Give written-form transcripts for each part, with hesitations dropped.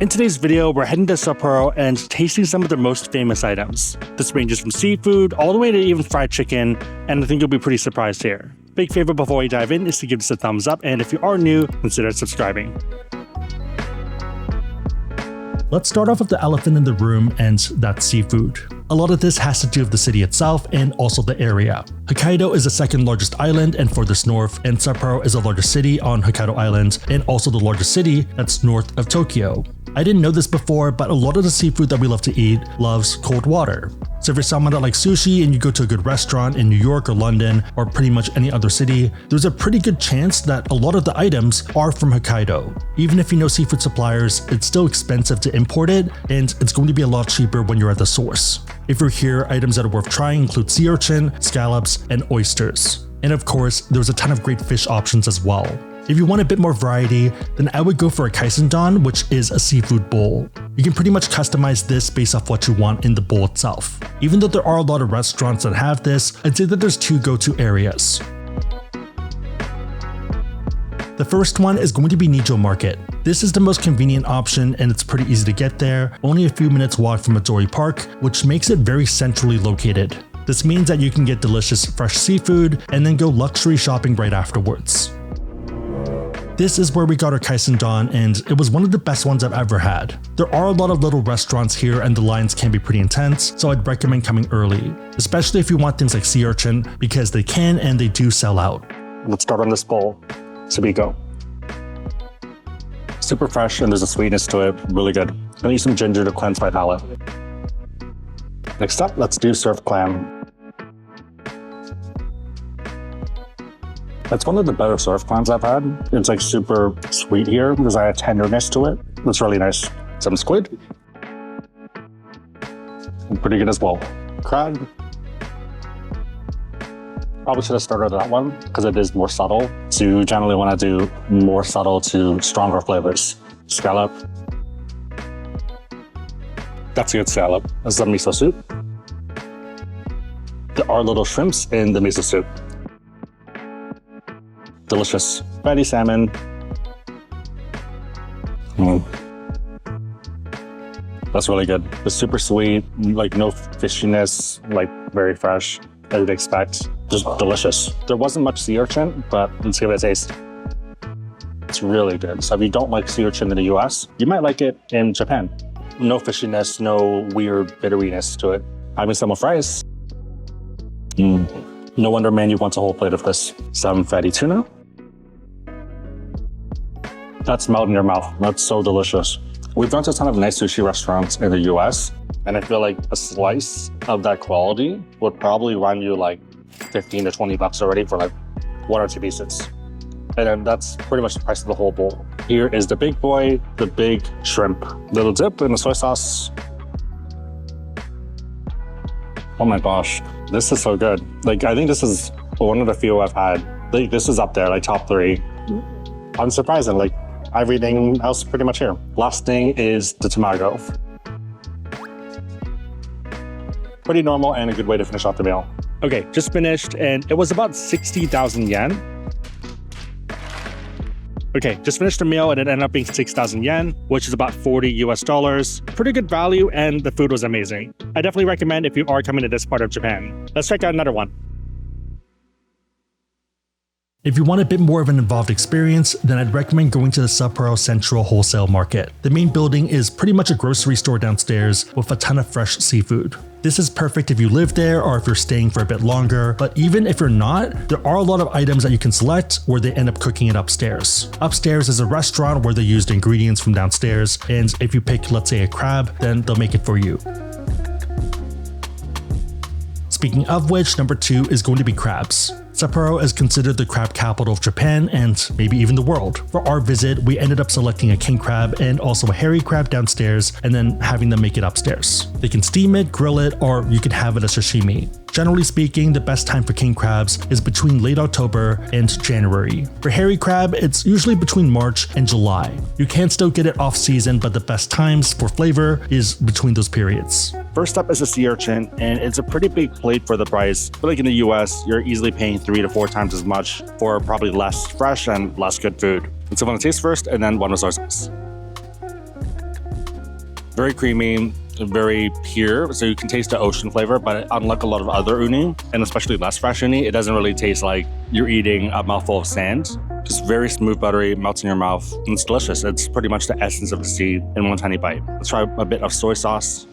In today's video, we're heading to Sapporo and tasting some of their most famous items. This ranges from seafood all the way to even fried chicken, and I think you'll be pretty surprised here. Big favor before we dive in is to give this a thumbs up, and if you are new, consider subscribing. Let's start off with the elephant in the room, and that's seafood. A lot of this has to do with the city itself and also the area. Hokkaido is the second largest island and furthest north, and Sapporo is the largest city on Hokkaido Island and also the largest city that's north of Tokyo. I didn't know this before, but a lot of the seafood that we love to eat loves cold water. So if you're someone that likes sushi and you go to a good restaurant in New York or London or pretty much any other city, there's a pretty good chance that a lot of the items are from Hokkaido. Even if you know seafood suppliers, it's still expensive to import it, and it's going to be a lot cheaper when you're at the source. If you're here, items that are worth trying include sea urchin, scallops, and oysters. And of course, there's a ton of great fish options as well. If you want a bit more variety, then I would go for a kaisendon, which is a seafood bowl. You can pretty much customize this based off what you want in the bowl itself. Even though there are a lot of restaurants that have this, I'd say that there's two go-to areas. The first one is going to be Nijo Market. This is the most convenient option and it's pretty easy to get there, only a few minutes walk from Midori Park, which makes it very centrally located. This means that you can get delicious fresh seafood and then go luxury shopping right afterwards. This is where we got our kaisendon, and it was one of the best ones I've ever had. There are a lot of little restaurants here and the lines can be pretty intense, so I'd recommend coming early, especially if you want things like sea urchin, because they can and they do sell out. Let's start on this bowl. Sebby, go. Super fresh and there's a sweetness to it, really good. I'll use some ginger to cleanse my palate. Next up, let's do surf clam. That's one of the better surf clams I've had. It's like super sweet here. There's like a tenderness to it. It's really nice. Some squid. And pretty good as well. Crab. Probably should have started that one because it is more subtle. So you generally want to do more subtle to stronger flavors. Scallop. That's a good scallop. This is a miso soup. There are little shrimps in the miso soup. Delicious. Fatty salmon. That's really good. It's super sweet, like no fishiness, like very fresh, as you'd expect. Just delicious. There wasn't much sea urchin, but let's give it a taste. It's really good. So if you don't like sea urchin in the US, you might like it in Japan. No fishiness, no weird bitteriness to it. Having some with rice. No wonder Manu wants a whole plate of this. Some fatty tuna. That's melt in your mouth. That's so delicious. We've gone to a ton of nice sushi restaurants in the US, and I feel like a slice of that quality would probably run you like 15 to 20 bucks already for like one or two pieces. And then that's pretty much the price of the whole bowl. Here is the big boy, the big shrimp. Little dip in the soy sauce. Oh my gosh, this is so good. Like, I think this is one of the few I've had. Like, this is up there, like top 3. Unsurprising, like everything else pretty much here. Last thing is the tamago. Pretty normal and a good way to finish off the meal. Okay, just finished and it was about 60,000 yen. Okay, just finished the meal and it ended up being 6,000 yen, which is about 40 US dollars. Pretty good value and the food was amazing. I definitely recommend if you are coming to this part of Japan. Let's check out another one. If you want a bit more of an involved experience, then I'd recommend going to the Sapporo Central Wholesale Market. The main building is pretty much a grocery store downstairs with a ton of fresh seafood. This is perfect if you live there or if you're staying for a bit longer, but even if you're not, there are a lot of items that you can select where they end up cooking it upstairs. Upstairs is a restaurant where they use the ingredients from downstairs, and if you pick, let's say, a crab, then they'll make it for you. Speaking of which, number 2 is going to be crabs. Sapporo is considered the crab capital of Japan and maybe even the world. For our visit, we ended up selecting a king crab and also a hairy crab downstairs and then having them make it upstairs. They can steam it, grill it, or you can have it as sashimi. Generally speaking, the best time for king crabs is between late October and January. For hairy crab, it's usually between March and July. You can still get it off season, but the best times for flavor is between those periods. First up is a sea urchin, and it's a pretty big plate for the price. But like in the US, you're easily paying 3 to 4 times as much for probably less fresh and less good food. And so I'm gonna taste first and then one with soy sauce. Very creamy, very pure, so you can taste the ocean flavor, but unlike a lot of other uni, and especially less fresh uni, it doesn't really taste like you're eating a mouthful of sand. Just very smooth, buttery, melts in your mouth, and it's delicious. It's pretty much the essence of the sea in one tiny bite. Let's try a bit of soy sauce.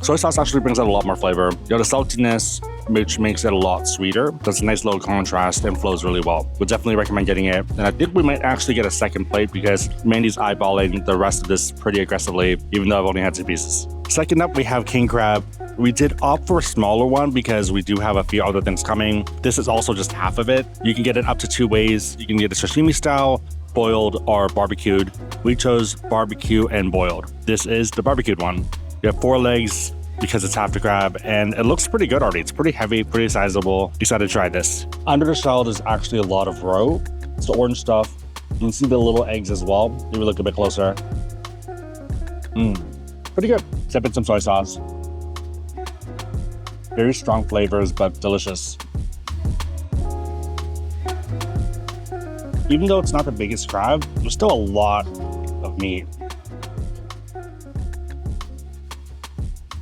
Soy sauce actually brings out a lot more flavor. You have the saltiness, which makes it a lot sweeter. That's a nice little contrast and flows really well. Would definitely recommend getting it. And I think we might actually get a second plate because Mandy's eyeballing the rest of this pretty aggressively, even though I've only had 2 pieces. Second up, we have king crab. We did opt for a smaller one because we do have a few other things coming. This is also just half of it. You can get it up to 2 ways. You can get it sashimi style, boiled, or barbecued. We chose barbecue and boiled. This is the barbecued one. You have 4 legs because it's half the crab, and it looks pretty good already. It's pretty heavy, pretty sizable. Excited to try this. Under the shell, there's actually a lot of roe. It's the orange stuff. You can see the little eggs as well. Maybe look a bit closer. Pretty good. Step in some soy sauce. Very strong flavors, but delicious. Even though it's not the biggest crab, there's still a lot of meat.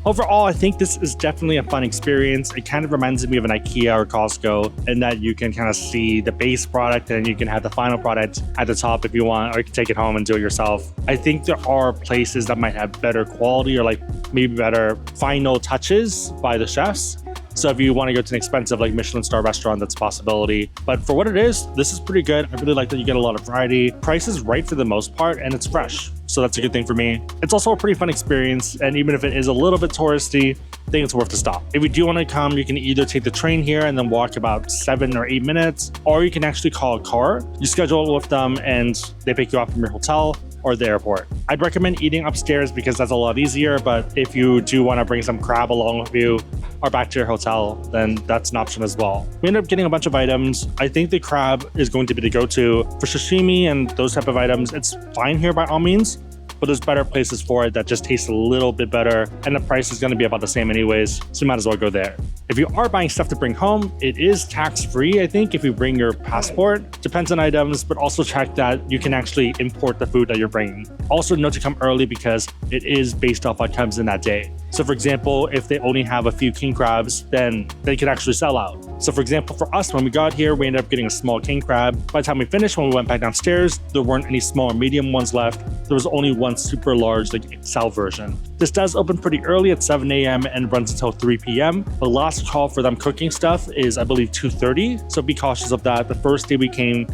Overall, I think this is definitely a fun experience. It kind of reminds me of an IKEA or Costco in that you can kind of see the base product and you can have the final product at the top if you want, or you can take it home and do it yourself. I think there are places that might have better quality or like maybe better final touches by the chefs. So if you want to go to an expensive like Michelin star restaurant, that's a possibility. But for what it is, this is pretty good. I really like that you get a lot of variety. Price is right for the most part, and it's fresh. So that's a good thing for me. It's also a pretty fun experience, and even if it is a little bit touristy, I think it's worth the stop. If you do want to come, you can either take the train here and then walk about 7 or 8 minutes, or you can actually call a car. You schedule it with them and they pick you up from your hotel or the airport. I'd recommend eating upstairs because that's a lot easier, but if you do want to bring some crab along with you or back to your hotel, then that's an option as well. We ended up getting a bunch of items. I think the crab is going to be the go-to. For sashimi and those type of items, it's fine here by all means, but there's better places for it that just taste a little bit better, and the price is going to be about the same anyways, so you might as well go there. If you are buying stuff to bring home, it is tax-free, I think, if you bring your passport. Depends on items, but also check that you can actually import the food that you're bringing. Also note to come early because it is based off what comes in that day. So for example, if they only have a few king crabs, then they could actually sell out. So for example, for us, when we got here, we ended up getting a small king crab. By the time we finished, when we went back downstairs, there weren't any small or medium ones left. There was only one super large, like XL version. This does open pretty early at 7 a.m. and runs until 3 p.m. The last call for them cooking stuff is, I believe, 2:30. So be cautious of that. The first day we came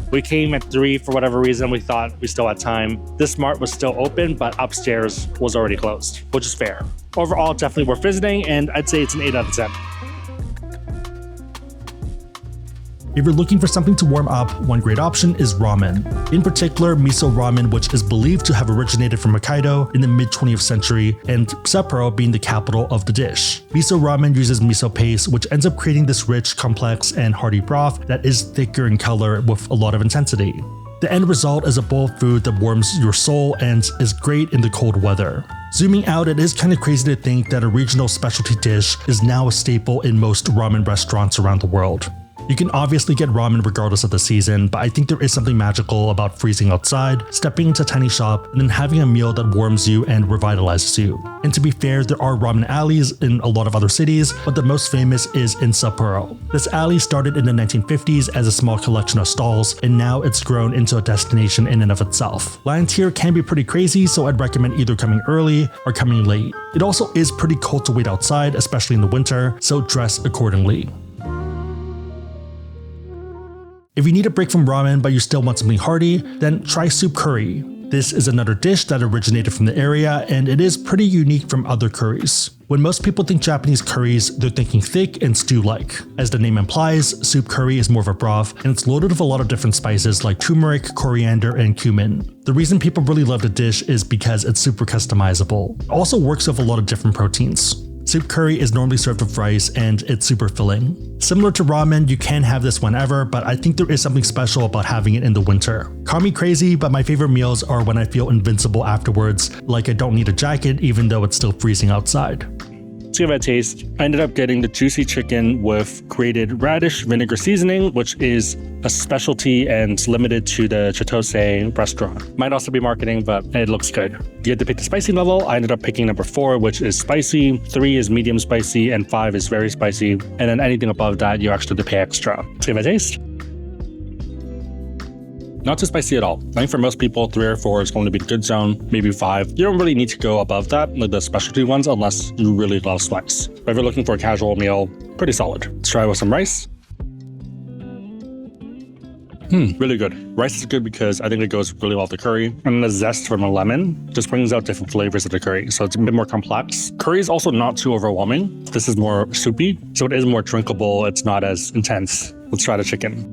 at 3 for whatever reason. We thought we still had time. This mart was still open, but upstairs was already closed, which is fair. Overall, definitely worth visiting, and I'd say it's an 8 out of 10. If you're looking for something to warm up, one great option is ramen. In particular, Miso Ramen, which is believed to have originated from Hokkaido in the mid-20th century, and Sapporo being the capital of the dish. Miso Ramen uses miso paste, which ends up creating this rich, complex, and hearty broth that is thicker in color with a lot of intensity. The end result is a bowl of food that warms your soul and is great in the cold weather. Zooming out, it is kind of crazy to think that a regional specialty dish is now a staple in most ramen restaurants around the world. You can obviously get ramen regardless of the season, but I think there is something magical about freezing outside, stepping into a tiny shop, and then having a meal that warms you and revitalizes you. And to be fair, there are ramen alleys in a lot of other cities, but the most famous is in Sapporo. This alley started in the 1950s as a small collection of stalls, and now it's grown into a destination in and of itself. Lines here can be pretty crazy, so I'd recommend either coming early or coming late. It also is pretty cold to wait outside, especially in the winter, so dress accordingly. If you need a break from ramen but you still want something hearty, then try soup curry. This is another dish that originated from the area, and it is pretty unique from other curries. When most people think Japanese curries, they're thinking thick and stew-like. As the name implies, soup curry is more of a broth, and it's loaded with a lot of different spices like turmeric, coriander, and cumin. The reason people really love the dish is because it's super customizable. It also works with a lot of different proteins. Soup curry is normally served with rice, and it's super filling. Similar to ramen, you can have this whenever, but I think there is something special about having it in the winter. Call me crazy, but my favorite meals are when I feel invincible afterwards, like I don't need a jacket even though it's still freezing outside. Let's give it a taste. I ended up getting the juicy chicken with grated radish vinegar seasoning, which is a specialty and limited to the Chitose restaurant. Might also be marketing, but it looks good. You had to pick the spicy level. I ended up picking number 4, which is spicy, 3 is medium spicy, and 5 is very spicy. And then anything above that, you actually have to pay extra. Let's give it a taste. Not too spicy at all. I think for most people, 3 or 4 is going to be the good zone, maybe 5. You don't really need to go above that, like the specialty ones, unless you really love spice. But if you're looking for a casual meal, pretty solid. Let's try it with some rice. Really good. Rice is good because I think it goes really well with the curry. And the zest from a lemon just brings out different flavors of the curry. So it's a bit more complex. Curry is also not too overwhelming. This is more soupy, so it is more drinkable. It's not as intense. Let's try the chicken.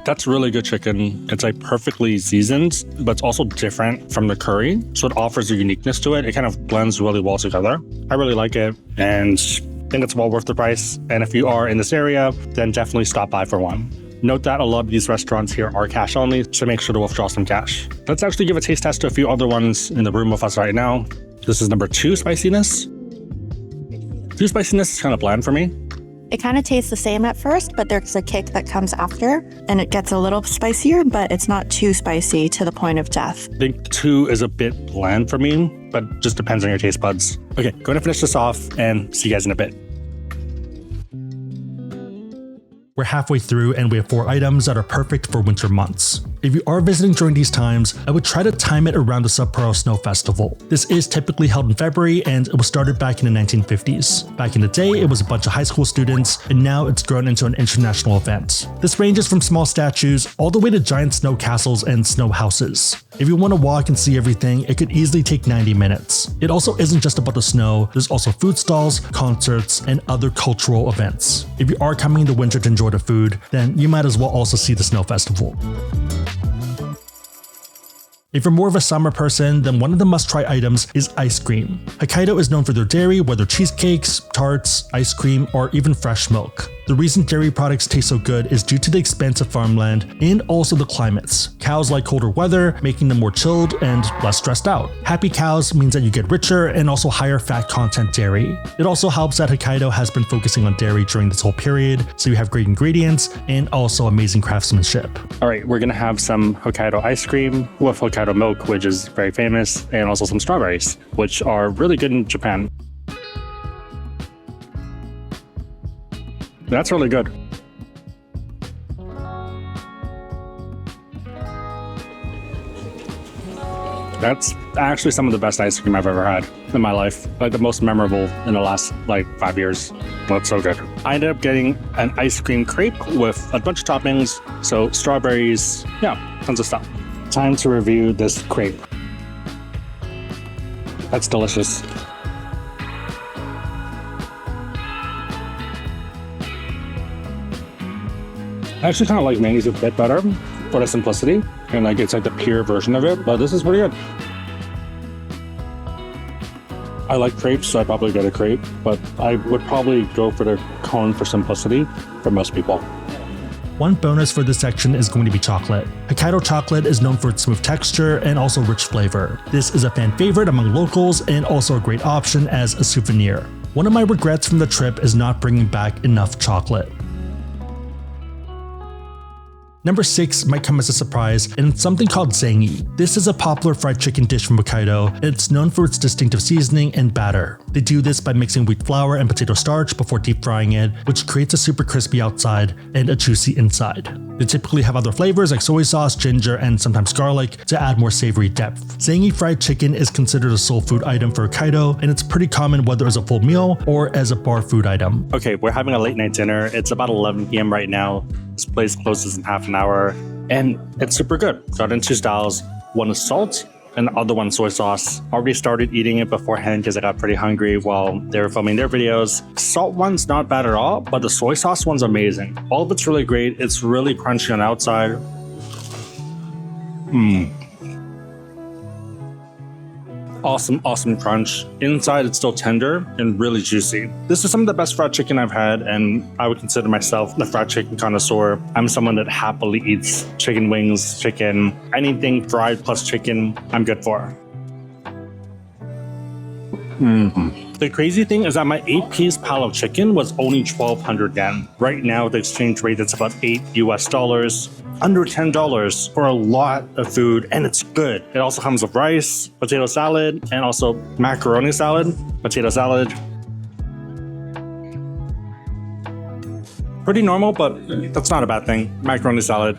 That's really good chicken. It's like perfectly seasoned, but it's also different from the curry. So it offers a uniqueness to it. It kind of blends really well together. I really like it and I think it's well worth the price. And if you are in this area, then definitely stop by for one. Note that a lot of these restaurants here are cash only, so make sure to withdraw some cash. Let's actually give a taste test to a few other ones in the room with us right now. This is number 2 spiciness. 2 spiciness is kind of bland for me. It kind of tastes the same at first, but there's a kick that comes after, and it gets a little spicier, but it's not too spicy to the point of death. I think 2 is a bit bland for me, but just depends on your taste buds. Okay, going to finish this off and see you guys in a bit. We're halfway through and we have 4 items that are perfect for winter months. If you are visiting during these times, I would try to time it around the Sapporo Snow Festival. This is typically held in February and it was started back in the 1950s. Back in the day, it was a bunch of high school students, and now it's grown into an international event. This ranges from small statues all the way to giant snow castles and snow houses. If you want to walk and see everything, it could easily take 90 minutes. It also isn't just about the snow, there's also food stalls, concerts, and other cultural events. If you are coming in the winter to enjoy the food, then you might as well also see the Snow Festival. If you're more of a summer person, then one of the must-try items is ice cream. Hokkaido is known for their dairy, whether cheesecakes, tarts, ice cream, or even fresh milk. The reason dairy products taste so good is due to the expansive farmland and also the climates. Cows like colder weather, making them more chilled and less stressed out. Happy cows means that you get richer and also higher fat content dairy. It also helps that Hokkaido has been focusing on dairy during this whole period, so you have great ingredients and also amazing craftsmanship. All right, we're gonna have some Hokkaido ice cream with Hokkaido milk, which is very famous, and also some strawberries, which are really good in Japan. That's really good. That's actually some of the best ice cream I've ever had in my life. Like the most memorable in the last 5 years. That's so good. I ended up getting an ice cream crepe with a bunch of toppings. So strawberries, yeah, tons of stuff. Time to review this crepe. That's delicious. I actually kind of like mayonnaise a bit better for the simplicity, and it's like the pure version of it, but this is pretty good. I like crepes, so I'd probably get a crepe, but I would probably go for the cone for simplicity for most people. One bonus for this section is going to be chocolate. Hokkaido chocolate is known for its smooth texture and also rich flavor. This is a fan favorite among locals and also a great option as a souvenir. One of my regrets from the trip is not bringing back enough chocolate. Number 6 might come as a surprise, and it's something called Zangi. This is a popular fried chicken dish from Hokkaido, and it's known for its distinctive seasoning and batter. They do this by mixing wheat flour and potato starch before deep frying it, which creates a super crispy outside and a juicy inside. They typically have other flavors like soy sauce, ginger, and sometimes garlic to add more savory depth. Zangi fried chicken is considered a soul food item for Hokkaido, and it's pretty common whether as a full meal or as a bar food item. Okay, we're having a late night dinner. It's about 11 p.m. right now. This place closes in half an hour, and it's super good. Got in 2 styles. One is salt, and the other one soy sauce. Already started eating it beforehand because I got pretty hungry while they were filming their videos. Salt one's not bad at all, but the soy sauce one's amazing. All of it's really great. It's really crunchy on the outside. awesome, awesome crunch. Inside, it's still tender and really juicy. This is some of the best fried chicken I've had, and I would consider myself a fried chicken connoisseur. I'm someone that happily eats chicken wings, chicken, anything fried plus chicken, I'm good for. The crazy thing is that my 8-piece pile of chicken was only 1,200 yen. Right now, the exchange rate is about $8 US, under $10 for a lot of food, and it's good. It also comes with rice, potato salad, and also macaroni salad, potato salad. Pretty normal, but that's not a bad thing. Macaroni salad.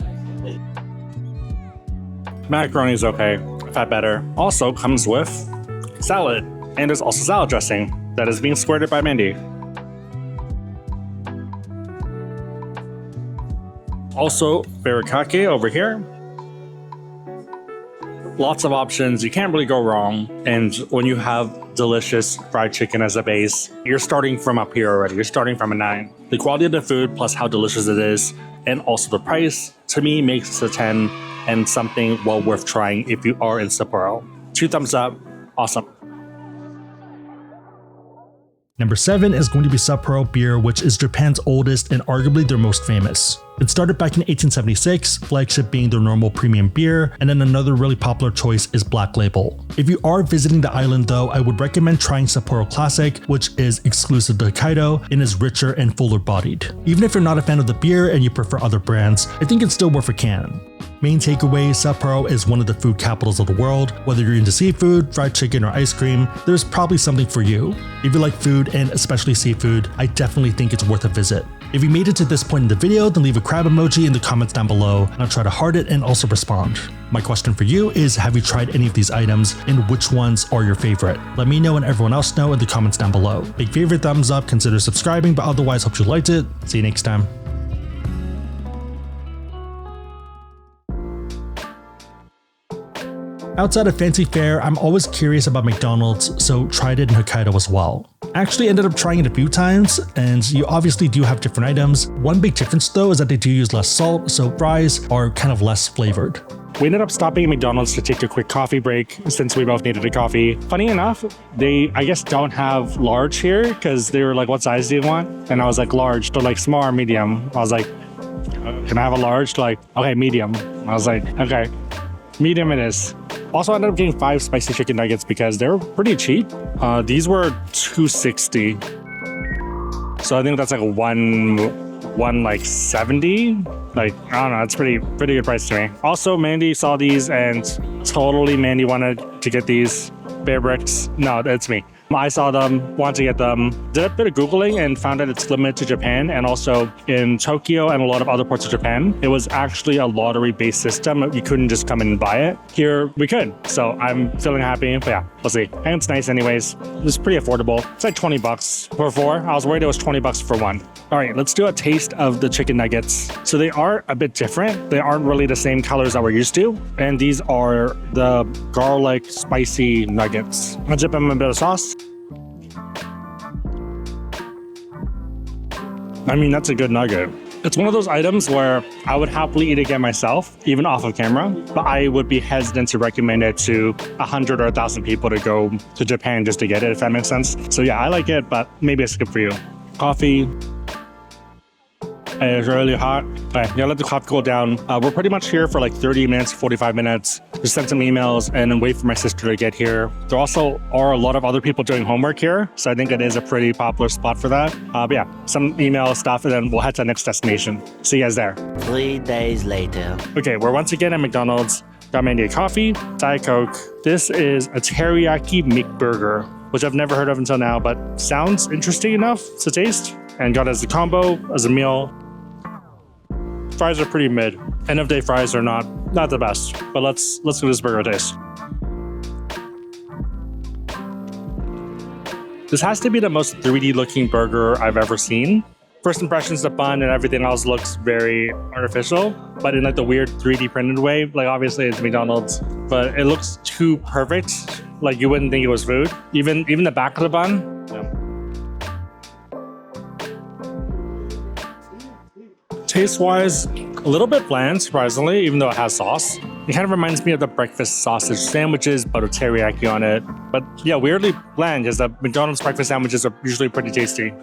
Macaroni is okay. I've had better. Also comes with salad. And there's also salad dressing that is being squirted by Mandy. Also, furikake over here. Lots of options. You can't really go wrong. And when you have delicious fried chicken as a base, you're starting from up here already. You're starting from a 9. The quality of the food plus how delicious it is, and also the price, to me makes it a 10 and something well worth trying if you are in Sapporo. 2 thumbs up. Awesome. Number 7 is going to be Sapporo Beer, which is Japan's oldest and arguably their most famous. It started back in 1876, flagship being their normal premium beer, and then another really popular choice is Black Label. If you are visiting the island though, I would recommend trying Sapporo Classic, which is exclusive to Hokkaido and is richer and fuller bodied. Even if you're not a fan of the beer and you prefer other brands, I think it's still worth a can. Main takeaway, Sapporo is one of the food capitals of the world. Whether you're into seafood, fried chicken, or ice cream, there's probably something for you. If you like food and especially seafood, I definitely think it's worth a visit. If you made it to this point in the video, then leave a crab emoji in the comments down below, and I'll try to heart it and also respond. My question for you is, have you tried any of these items, and which ones are your favorite? Let me know and everyone else know in the comments down below. Big favorite, thumbs up, consider subscribing, but otherwise hope you liked it. See you next time. Outside of fancy fare, I'm always curious about McDonald's, so tried it in Hokkaido as well. Actually ended up trying it a few times, and you obviously do have different items. One big difference though is that they do use less salt, so fries are kind of less flavored. We ended up stopping at McDonald's to take a quick coffee break since we both needed a coffee. Funny enough, they, I guess, don't have large here because they were like, what size do you want? And I was like, large. They're like, small or medium? I was like, can I have a large? They're like, okay, medium. I was like, okay, medium it is. Also, I ended up getting 5 spicy chicken nuggets because they were pretty cheap. These were $2.60. So I think that's like one like 70. Like, I don't know, it's pretty good price to me. Also, Mandy saw these and totally Mandy wanted to get these bear bricks. No, it's me. I saw them, wanted to get them, did a bit of Googling and found out it's limited to Japan and also in Tokyo and a lot of other parts of Japan. It was actually a lottery-based system. You couldn't just come in and buy it. Here, we could. So I'm feeling happy, but yeah, we'll see. And it's nice anyways. It's pretty affordable. It's like 20 bucks for 4. I was worried it was 20 bucks for 1. All right, let's do a taste of the chicken nuggets. So they are a bit different. They aren't really the same colors that we're used to. And these are the garlic spicy nuggets. I'll dip them in a bit of sauce. I mean, that's a good nugget. It's one of those items where I would happily eat again myself, even off of camera, but I would be hesitant to recommend it to 100 or 1,000 people to go to Japan just to get it, if that makes sense. So yeah, I like it, but maybe it's good for you. Coffee. It's really hot. Okay, yeah, let the coffee cool down. We're pretty much here for like 30 minutes, 45 minutes. Just send some emails and then wait for my sister to get here. There also are a lot of other people doing homework here, so I think it is a pretty popular spot for that. But yeah, some email stuff, and then we'll head to the next destination. See you guys there. 3 days later. Okay, we're once again at McDonald's. Got Mandy a coffee, Diet Coke. This is a teriyaki McBurger, which I've never heard of until now, but sounds interesting enough to taste. And got it as a combo, as a meal. Fries are pretty mid. End of day fries are not the best, but let's give this burger a taste. This has to be the most 3D looking burger I've ever seen. First impressions, the bun and everything else looks very artificial, but in like the weird 3D printed way. Like obviously it's McDonald's, but it looks too perfect. Like you wouldn't think it was food. Even the back of the bun. Yeah. Taste-wise, a little bit bland, surprisingly, even though it has sauce. It kind of reminds me of the breakfast sausage sandwiches, but with teriyaki on it. But yeah, weirdly bland, because the McDonald's breakfast sandwiches are usually pretty tasty.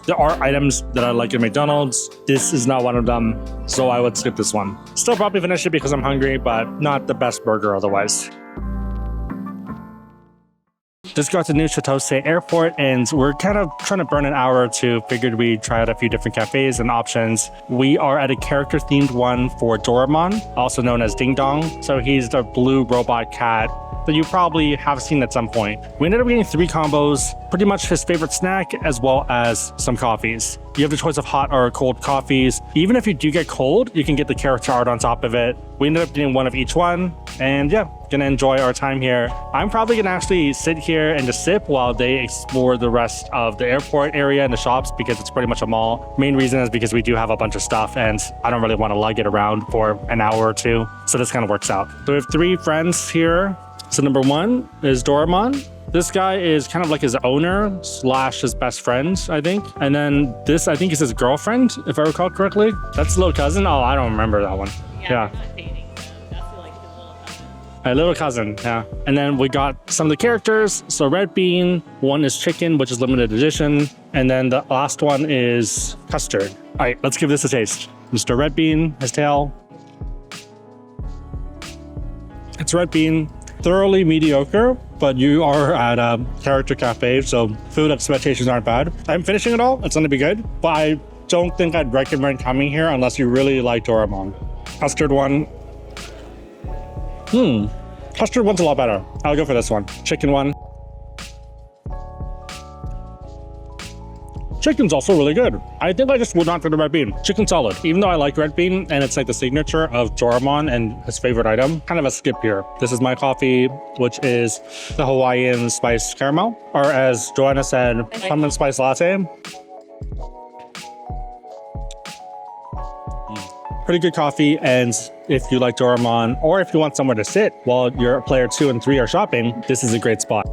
There are items that I like at McDonald's. This is not one of them, so I would skip this one. Still probably finish it because I'm hungry, but not the best burger otherwise. Just got to New Chitose Airport, and we're kind of trying to burn an hour or two. Figured we'd try out a few different cafes and options. We are at a character-themed one for Doraemon, also known as Ding Dong. So he's the blue robot cat that you probably have seen at some point. We ended up getting 3 combos, pretty much his favorite snack, as well as some coffees. You have the choice of hot or cold coffees. Even if you do get cold, you can get the character art on top of it. We ended up getting one of each one, and yeah, gonna enjoy our time here. I'm probably gonna actually sit here and just sip while they explore the rest of the airport area and the shops, because it's pretty much a mall. Main reason is because we do have a bunch of stuff, and I don't really want to lug it around for an hour or two, so this kind of works out. So we have 3 friends here. So number 1 is Doraemon. This guy is kind of like his owner / his best friend, I think. And then this, I think, is his girlfriend, if I recall correctly. That's his little cousin. Oh, I don't remember that one. Yeah. A little cousin, yeah. And then we got some of the characters. So Red Bean, one is Chicken, which is limited edition. And then the last one is Custard. All right, let's give this a taste. Mr. Red Bean, his tail. It's Red Bean. Thoroughly mediocre, but you are at a character cafe, so food expectations aren't bad. I'm finishing it all. It's going to be good, but I don't think I'd recommend coming here unless you really like Doraemon. Custard one. Custard one's a lot better. I'll go for this one. Chicken one. Chicken's also really good. I think I just would not go to Red Bean. Chicken's solid. Even though I like Red Bean and it's like the signature of Doraemon and his favorite item, kind of a skip here. This is my coffee, which is the Hawaiian spice caramel, or as Joanna said, lemon spice latte. Pretty good coffee, and if you like Doraemon, or if you want somewhere to sit while your player 2 and 3 are shopping, this is a great spot.